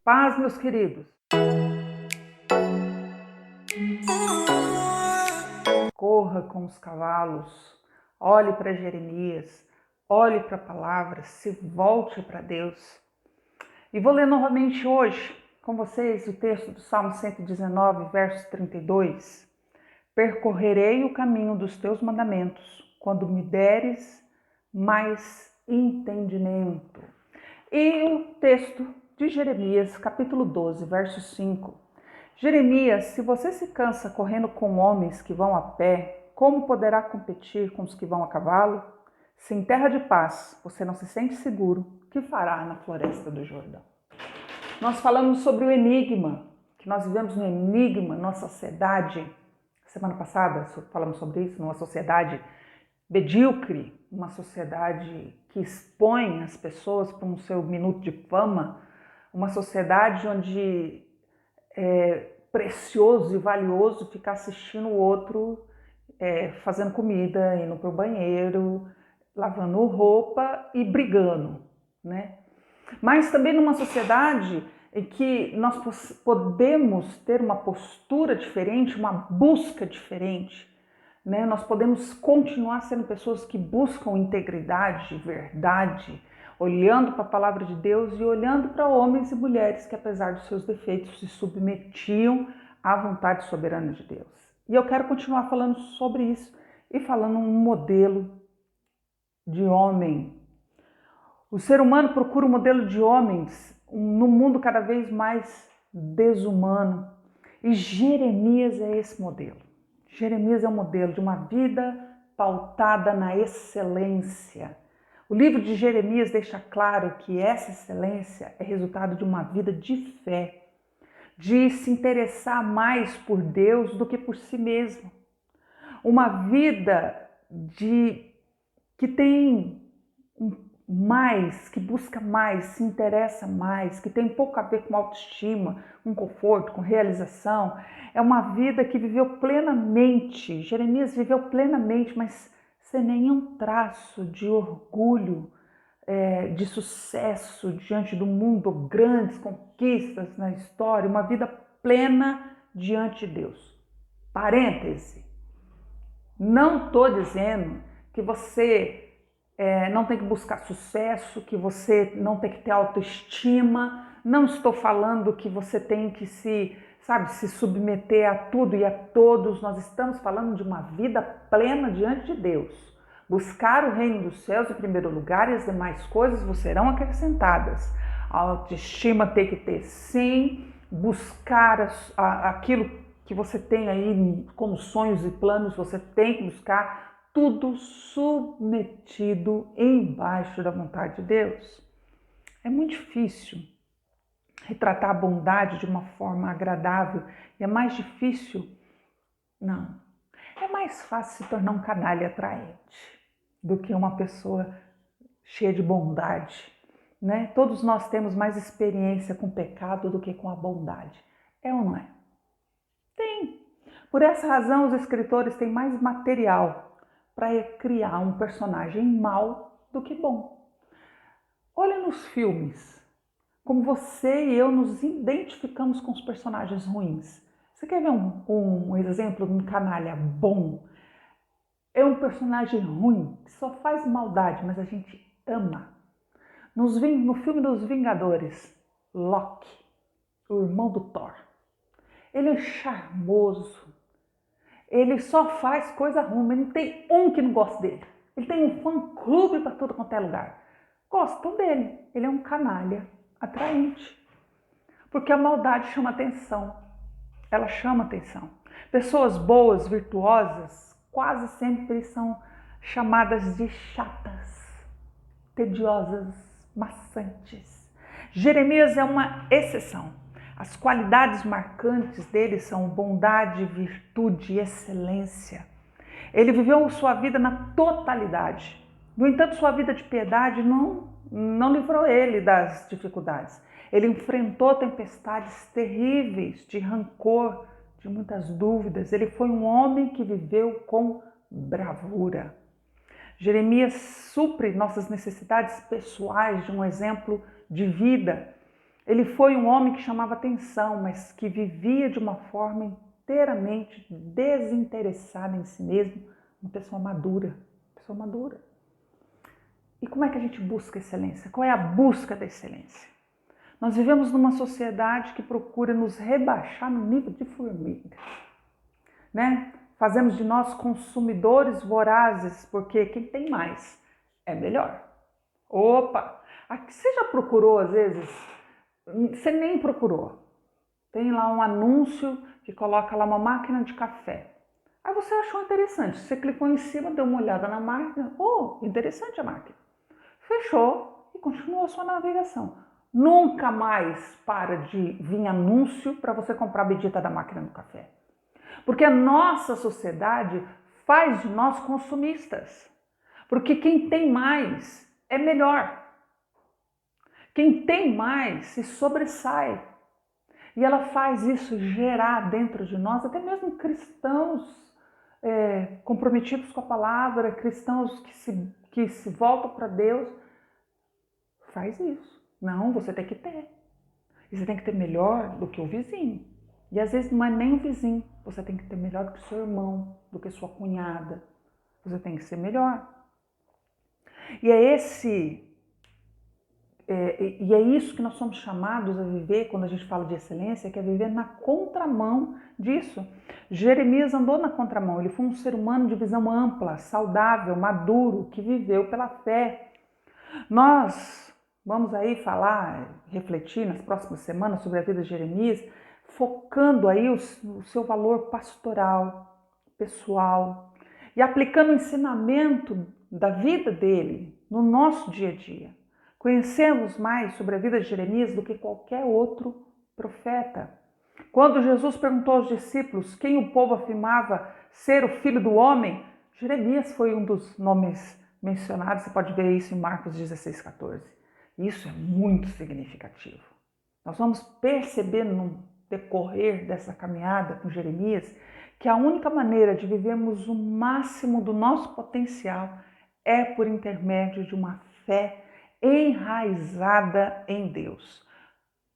Paz, meus queridos. Corra com os cavalos, olhe para Jeremias, olhe para a palavra, se volte para Deus. E vou ler novamente hoje com vocês o texto do Salmo 119, verso 32. Percorrerei o caminho dos teus mandamentos, quando me deres mais entendimento. E o texto de Jeremias, capítulo 12, verso 5. Jeremias, se você se cansa correndo com homens que vão a pé, como poderá competir com os que vão a cavalo? Se em terra de paz você não se sente seguro, o que fará na floresta do Jordão? Nós falamos sobre o enigma, que nós vivemos um enigma numa sociedade. Semana passada falamos sobre isso, numa sociedade medíocre, uma sociedade que expõe as pessoas para um seu minuto de fama, uma sociedade onde é precioso e valioso ficar assistindo o outro fazendo comida, indo para o banheiro, lavando roupa e brigando, né? Mas também numa sociedade em que nós podemos ter uma postura diferente, uma busca diferente, né? Nós podemos continuar sendo pessoas que buscam integridade, verdade, olhando para a palavra de Deus e olhando para homens e mulheres que, apesar dos seus defeitos, se submetiam à vontade soberana de Deus. E eu quero continuar falando sobre isso e falando um modelo de homem. O ser humano procura um modelo de homens num mundo cada vez mais desumano. E Jeremias é esse modelo. Jeremias é um modelo de uma vida pautada na excelência. O livro de Jeremias deixa claro que essa excelência é resultado de uma vida de fé, de se interessar mais por Deus do que por si mesmo. Uma vida que tem mais, que busca mais, se interessa mais, que tem pouco a ver com autoestima, com conforto, com realização. É uma vida que viveu plenamente. Jeremias viveu plenamente, mas sem nenhum traço de orgulho, de sucesso diante do mundo, grandes conquistas na história, uma vida plena diante de Deus. Parêntese, não estou dizendo que você não tem que buscar sucesso, que você não tem que ter autoestima, não estou falando que você tem que se submeter a tudo e a todos. Nós estamos falando de uma vida plena diante de Deus. Buscar o reino dos céus em primeiro lugar e as demais coisas vos serão acrescentadas. A autoestima tem que ter, sim, buscar aquilo que você tem aí como sonhos e planos, você tem que buscar, tudo submetido embaixo da vontade de Deus. É muito difícil retratar a bondade de uma forma agradável e é mais difícil, não, é mais fácil se tornar um canalha atraente do que uma pessoa cheia de bondade, né? Todos nós temos mais experiência com o pecado do que com a bondade, é ou não é? Tem. Por essa razão, os escritores têm mais material para criar um personagem mau do que bom. Olha nos filmes, como você e eu nos identificamos com os personagens ruins. Você quer ver um exemplo de um canalha bom? É um personagem ruim, que só faz maldade, mas a gente ama. No filme dos Vingadores, Loki, o irmão do Thor, ele é charmoso, ele só faz coisa ruim, mas não tem um que não gosta dele. Ele tem um fã-clube para tudo quanto é lugar. Gostam dele. Ele é um canalha atraente. Porque a maldade chama atenção. Ela chama atenção. Pessoas boas, virtuosas, quase sempre são chamadas de chatas, tediosas, maçantes. Jeremias é uma exceção. As qualidades marcantes dele são bondade, virtude e excelência. Ele viveu sua vida na totalidade. No entanto, sua vida de piedade não livrou ele das dificuldades. Ele enfrentou tempestades terríveis de rancor, de muitas dúvidas. Ele foi um homem que viveu com bravura. Jeremias supre nossas necessidades pessoais de um exemplo de vida. Ele foi um homem que chamava atenção, mas que vivia de uma forma inteiramente desinteressada em si mesmo, uma pessoa madura, pessoa madura. E como é que a gente busca excelência? Qual é a busca da excelência? Nós vivemos numa sociedade que procura nos rebaixar no nível de formiga, né? Fazemos de nós consumidores vorazes, porque quem tem mais é melhor. Opa! Você já procurou, às vezes, você nem procurou. Tem lá um anúncio que coloca lá uma máquina de café. Aí você achou interessante, você clicou em cima, deu uma olhada na máquina, interessante a máquina. Fechou e continuou a sua navegação. Nunca mais para de vir anúncio para você comprar a bendita da máquina do café. Porque a nossa sociedade faz de nós consumistas. Porque quem tem mais é melhor. Quem tem mais se sobressai. E ela faz isso gerar dentro de nós, até mesmo cristãos comprometidos com a palavra, cristãos que se voltam para Deus, faz isso. Não, você tem que ter. E você tem que ter melhor do que o vizinho. E às vezes não é nem o vizinho, você tem que ter melhor do que seu irmão, do que sua cunhada. Você tem que ser melhor. E é isso que nós somos chamados a viver quando a gente fala de excelência, que é viver na contramão disso. Jeremias andou na contramão, ele foi um ser humano de visão ampla, saudável, maduro, que viveu pela fé. Nós vamos aí falar, refletir nas próximas semanas sobre a vida de Jeremias, focando aí o seu valor pastoral, pessoal, e aplicando o ensinamento da vida dele no nosso dia a dia. Conhecemos mais sobre a vida de Jeremias do que qualquer outro profeta. Quando Jesus perguntou aos discípulos quem o povo afirmava ser o filho do homem, Jeremias foi um dos nomes mencionados. Você pode ver isso em Marcos 16:14. Isso é muito significativo. Nós vamos perceber no decorrer dessa caminhada com Jeremias que a única maneira de vivermos o máximo do nosso potencial é por intermédio de uma fé enraizada em Deus.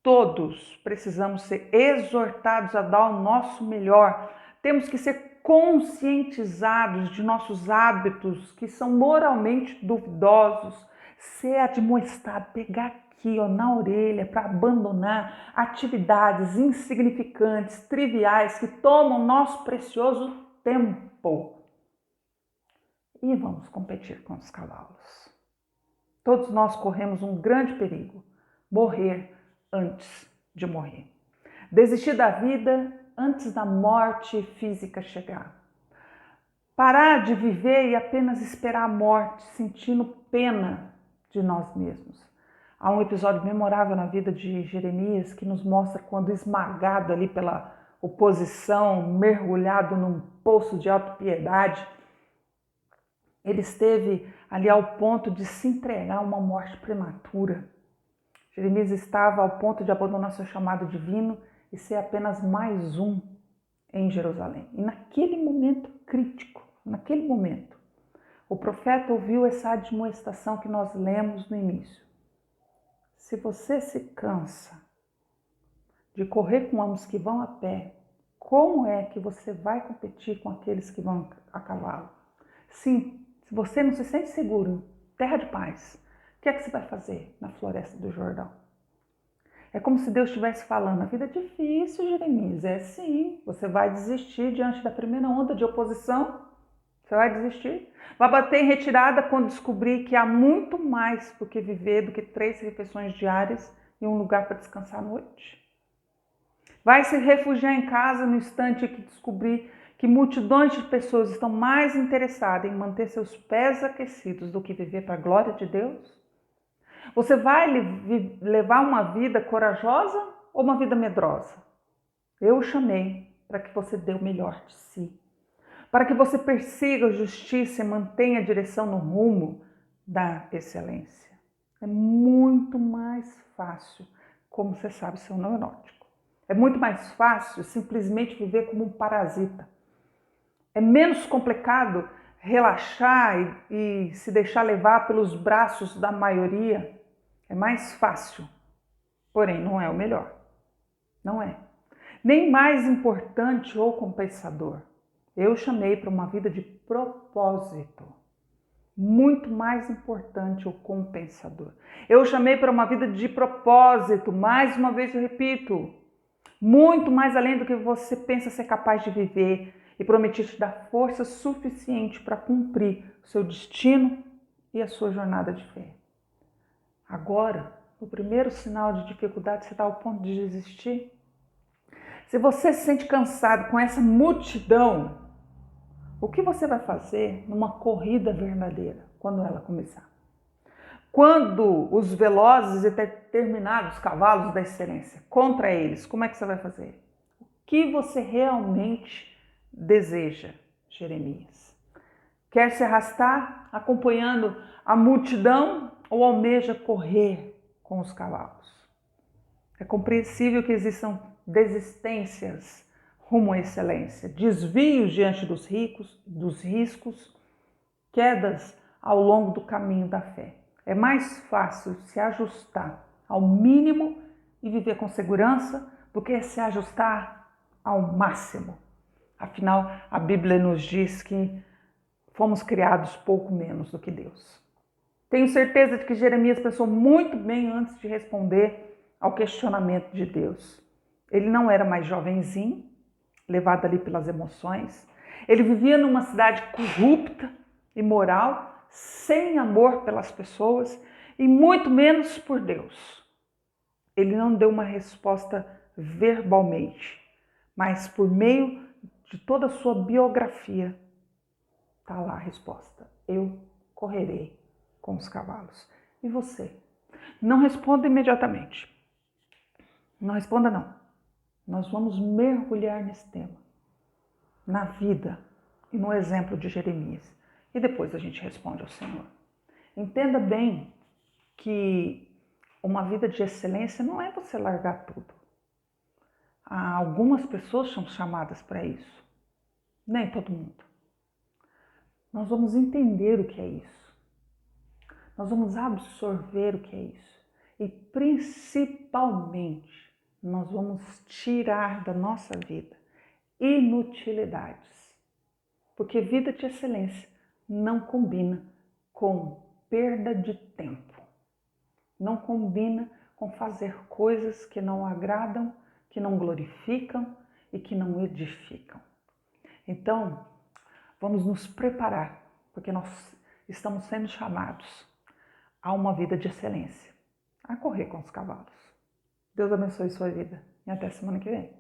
Todos precisamos ser exortados a dar o nosso melhor. Temos que ser conscientizados de nossos hábitos que são moralmente duvidosos, ser admoestado, pegar aqui na orelha para abandonar atividades insignificantes, triviais, que tomam nosso precioso tempo. E vamos competir com os cavalos. Todos nós corremos um grande perigo: morrer antes de morrer. Desistir da vida antes da morte física chegar. Parar de viver e apenas esperar a morte, sentindo pena de nós mesmos. Há um episódio memorável na vida de Jeremias que nos mostra quando esmagado ali pela oposição, mergulhado num poço de autopiedade, ele esteve ali ao ponto de se entregar a uma morte prematura. Jeremias estava ao ponto de abandonar seu chamado divino e ser apenas mais um em Jerusalém. E naquele momento crítico, naquele momento, o profeta ouviu essa admoestação que nós lemos no início. Se você se cansa de correr com os que vão a pé, como é que você vai competir com aqueles que vão a cavalo? Sim, se você não se sente seguro, terra de paz, o que é que você vai fazer na floresta do Jordão? É como se Deus estivesse falando: a vida é difícil, Jeremias. É sim, você vai desistir diante da primeira onda de oposição. Você vai desistir. Vai bater em retirada quando descobrir que há muito mais por que viver do que 3 refeições diárias e um lugar para descansar à noite. Vai se refugiar em casa no instante que descobrir que multidões de pessoas estão mais interessadas em manter seus pés aquecidos do que viver para a glória de Deus? Você vai levar uma vida corajosa ou uma vida medrosa? Eu o chamei para que você dê o melhor de si, para que você persiga a justiça e mantenha a direção no rumo da excelência. É muito mais fácil, como você sabe, ser um neurótico. É muito mais fácil simplesmente viver como um parasita. É menos complicado relaxar e se deixar levar pelos braços da maioria. É mais fácil, porém não é o melhor. Não é. Nem mais importante ou compensador. Eu chamei para uma vida de propósito. Muito mais importante ou compensador. Eu chamei para uma vida de propósito. Mais uma vez eu repito. Muito mais além do que você pensa ser capaz de viver. E prometi te dar força suficiente para cumprir o seu destino e a sua jornada de fé. Agora, no primeiro sinal de dificuldade, você está ao ponto de desistir? Se você se sente cansado com essa multidão, o que você vai fazer numa corrida verdadeira, quando ela começar? Quando os velozes e determinados cavalos da excelência contra eles, como é que você vai fazer? O que você realmente deseja, Jeremias? Quer se arrastar acompanhando a multidão ou almeja correr com os cavalos? É compreensível que existam desistências rumo à excelência, desvios diante dos riscos, quedas ao longo do caminho da fé. É mais fácil se ajustar ao mínimo e viver com segurança do que se ajustar ao máximo. Afinal, a Bíblia nos diz que fomos criados pouco menos do que Deus. Tenho certeza de que Jeremias pensou muito bem antes de responder ao questionamento de Deus. Ele não era mais jovenzinho, levado ali pelas emoções. Ele vivia numa cidade corrupta, imoral, sem amor pelas pessoas e muito menos por Deus. Ele não deu uma resposta verbalmente, mas por meio de toda a sua biografia, está lá a resposta. Eu correrei com os cavalos. E você? Não responda imediatamente. Não responda não. Nós vamos mergulhar nesse tema, na vida e no exemplo de Jeremias. E depois a gente responde ao Senhor. Entenda bem que uma vida de excelência não é você largar tudo. Algumas pessoas são chamadas para isso. Nem todo mundo. Nós vamos entender o que é isso. Nós vamos absorver o que é isso. E principalmente, nós vamos tirar da nossa vida inutilidades. Porque vida de excelência não combina com perda de tempo. Não combina com fazer coisas que não agradam, que não glorificam e que não edificam. Então, vamos nos preparar, porque nós estamos sendo chamados a uma vida de excelência, a correr com os cavalos. Deus abençoe sua vida e até semana que vem.